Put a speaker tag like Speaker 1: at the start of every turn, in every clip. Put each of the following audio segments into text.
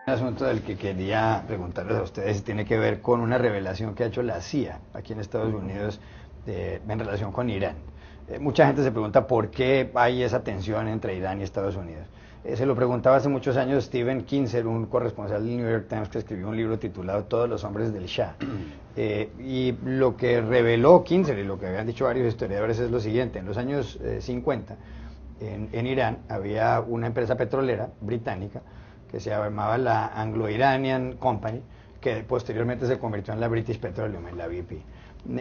Speaker 1: Un asunto del que quería preguntarles a ustedes tiene que ver con una revelación que ha hecho la CIA aquí en Estados Unidos en relación con Irán. Mucha gente se pregunta por qué hay esa tensión entre Irán y Estados Unidos. Se lo preguntaba hace muchos años Stephen Kinzer, un corresponsal del New York Times que escribió un libro titulado Todos los hombres del Shah. Y lo que reveló Kinzer y lo que habían dicho varios historiadores es lo siguiente: en los años 50 en Irán había una empresa petrolera británica que se llamaba la Anglo-Iranian Company, que posteriormente se convirtió en la British Petroleum, en la BP.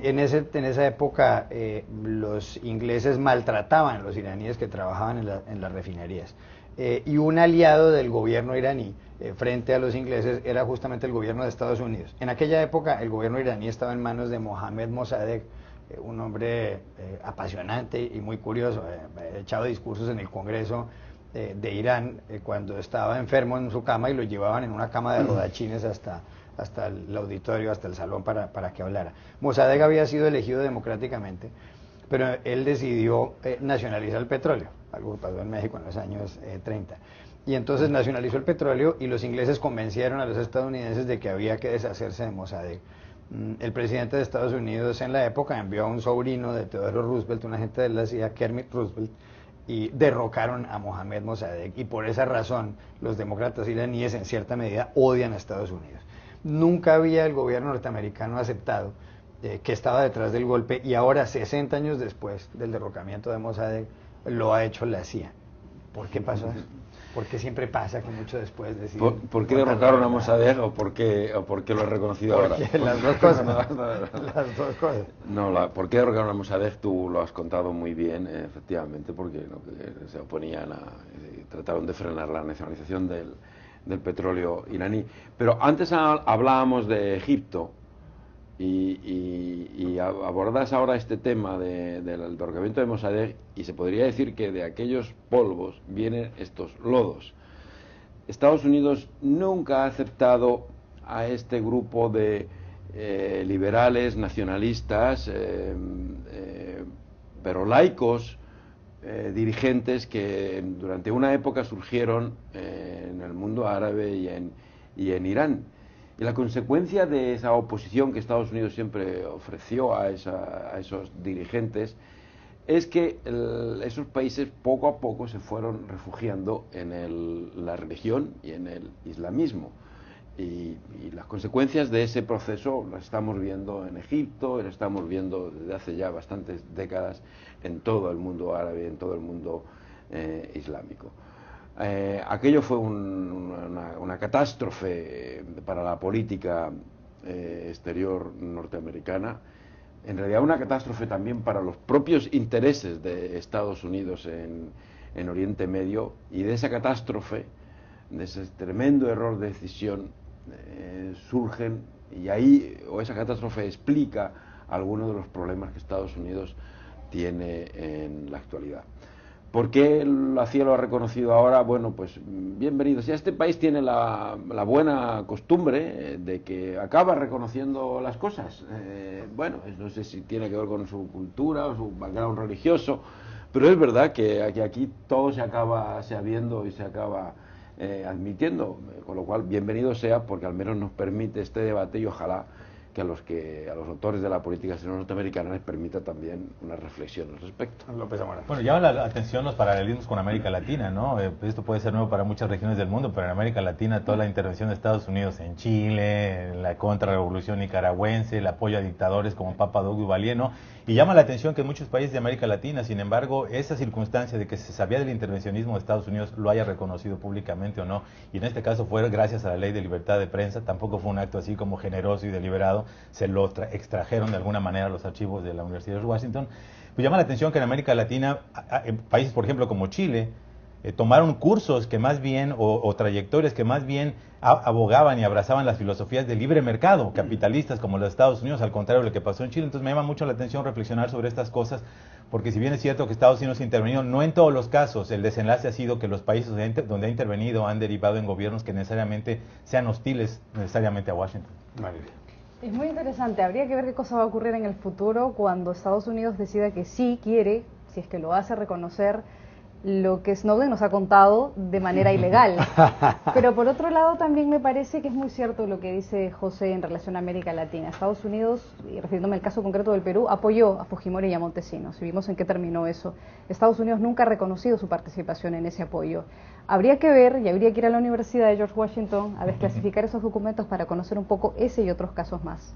Speaker 1: En esa época los ingleses maltrataban a los iraníes que trabajaban en las refinerías. Y un aliado del gobierno iraní frente a los ingleses era justamente el gobierno de Estados Unidos. En aquella época el gobierno iraní estaba en manos de Mohammad Mossadegh, un hombre apasionante y muy curioso, echado discursos en el Congreso de Irán cuando estaba enfermo en su cama, y lo llevaban en una cama de rodachines hasta el auditorio, hasta el salón para que hablara. Mossadegh había sido elegido democráticamente, pero él decidió nacionalizar el petróleo, algo que pasó en México en los años 30. Y entonces nacionalizó el petróleo y los ingleses convencieron a los estadounidenses de que había que deshacerse de Mossadegh. El presidente de Estados Unidos en la época envió a un sobrino de Theodore Roosevelt, un agente de la CIA, Kermit Roosevelt, y derrocaron a Mohammad Mossadegh, y por esa razón los demócratas iraníes en cierta medida odian a Estados Unidos. Nunca había el gobierno norteamericano aceptado que estaba detrás del golpe, y ahora 60 años después del derrocamiento de Mossadegh lo ha hecho la CIA. ¿Por qué pasó eso? ¿Por qué siempre pasa que mucho después deciden?
Speaker 2: ¿Por qué derrocaron a Mossadegh o por qué lo he reconocido ahora?
Speaker 1: Las dos cosas. Las dos cosas.
Speaker 2: No, ¿por qué derrocaron a Mossadegh? Tú lo has contado muy bien, efectivamente, porque se oponían trataron de frenar la nacionalización del petróleo iraní. Pero antes hablábamos de Egipto y abordas ahora este tema del derrocamiento de Mossadegh, y se podría decir que de aquellos polvos vienen estos lodos. Estados Unidos nunca ha aceptado a este grupo de liberales, nacionalistas, pero laicos, dirigentes que durante una época surgieron en el mundo árabe y en Irán. Y la consecuencia de esa oposición que Estados Unidos siempre ofreció a esos dirigentes es que esos países poco a poco se fueron refugiando en la religión y en el islamismo. Y las consecuencias de ese proceso las estamos viendo en Egipto, las estamos viendo desde hace ya bastantes décadas en todo el mundo árabe, en todo el mundo islámico. Aquello fue una catástrofe para la política exterior norteamericana, en realidad una catástrofe también para los propios intereses de Estados Unidos en Oriente Medio, y de esa catástrofe, de ese tremendo error de decisión, surgen, y ahí, o esa catástrofe explica algunos de los problemas que Estados Unidos tiene en la actualidad. ¿Por qué la CIA lo ha reconocido ahora? Bueno, pues bienvenido. Si este país tiene la buena costumbre de que acaba reconociendo las cosas. Bueno, no sé si tiene que ver con su cultura o su background religioso, pero es verdad que aquí todo se acaba sabiendo y se acaba admitiendo, con lo cual bienvenido sea, porque al menos nos permite este debate, y ojalá que a los autores de la política exterior norteamericana les permita también una reflexión al respecto.
Speaker 1: López Amora.
Speaker 3: Bueno, llama la atención los paralelismos con América Latina, ¿no? Esto puede ser nuevo para muchas regiones del mundo, pero en América Latina toda la intervención de Estados Unidos en Chile, la contrarrevolución nicaragüense, el apoyo a dictadores como Papa Doc Duvalier, ¿no? Y llama la atención que en muchos países de América Latina, sin embargo, esa circunstancia de que se sabía del intervencionismo de Estados Unidos lo haya reconocido públicamente o no, y en este caso fue gracias a la ley de libertad de prensa, tampoco fue un acto así como generoso y deliberado, se lo extrajeron de alguna manera los archivos de la Universidad de Washington. Pues llama la atención que en América Latina, en países por ejemplo como Chile, tomaron cursos que más bien, o trayectorias que más bien abogaban y abrazaban las filosofías de libre mercado, capitalistas como los Estados Unidos, al contrario de lo que pasó en Chile. Entonces me llama mucho la atención reflexionar sobre estas cosas, porque si bien es cierto que Estados Unidos ha intervenido, no en todos los casos el desenlace ha sido que los países donde ha intervenido han derivado en gobiernos que necesariamente sean hostiles necesariamente a Washington.
Speaker 4: Es muy interesante, habría que ver qué cosa va a ocurrir en el futuro cuando Estados Unidos decida que sí quiere, si es que lo hace, reconocer lo que Snowden nos ha contado de manera ilegal. Pero por otro lado también me parece que es muy cierto lo que dice José en relación a América Latina. Estados Unidos, y refiriéndome al caso concreto del Perú, apoyó a Fujimori y a Montesinos, y vimos en qué terminó eso. Estados Unidos nunca ha reconocido su participación en ese apoyo. Habría que ver, y habría que ir a la Universidad de George Washington a desclasificar esos documentos para conocer un poco ese y otros casos más.